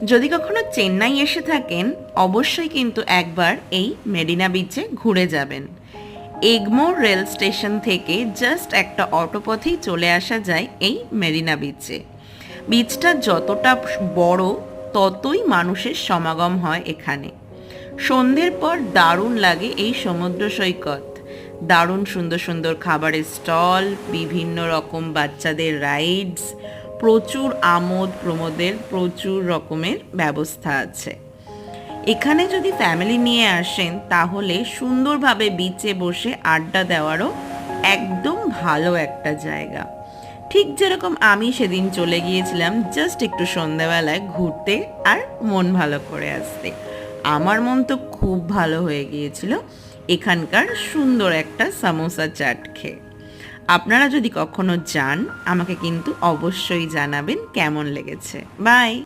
যদি কখনো চেন্নাই এসে থাকেন অবশ্যই কিন্তু একবার এই মেরিনা বিচে ঘুরে যাবেন। এগমোর রেল স্টেশন থেকে জাস্ট একটা অটো পথেই চলে আসা যায় এই মেরিনা বিচে। বিচটা যতটা বড় ততই মানুষের সমাগম হয় এখানে। সন্ধ্যের পর দারুণ লাগে এই সমুদ্র সৈকত। দারুণ সুন্দর সুন্দর খাবারের স্টল, বিভিন্ন রকম বাচ্চাদের রাইডস, প্রচুর আমোদ প্রমোদের প্রচুর রকমের ব্যবস্থা আছে। এখানে যদি ফ্যামিলি নিয়ে আসেন তাহলে সুন্দরভাবে বিচে বসে আড্ডা দেওয়ারও একদম ভালো একটা জায়গা। ঠিক যেরকম আমি সেদিন চলে গিয়েছিলাম জাস্ট একটু সন্ধ্যাবেলায় ঘুরতে আর মন ভালো করে আসতে। আমার মন তো খুব ভালো হয়ে গিয়েছিল এখানকার সুন্দর একটা সামোসা চাট খেয়ে। আপনারা যদি কখনো যান আমাকে কিন্তু অবশ্যই জানাবেন কেমন লেগেছে। বাই।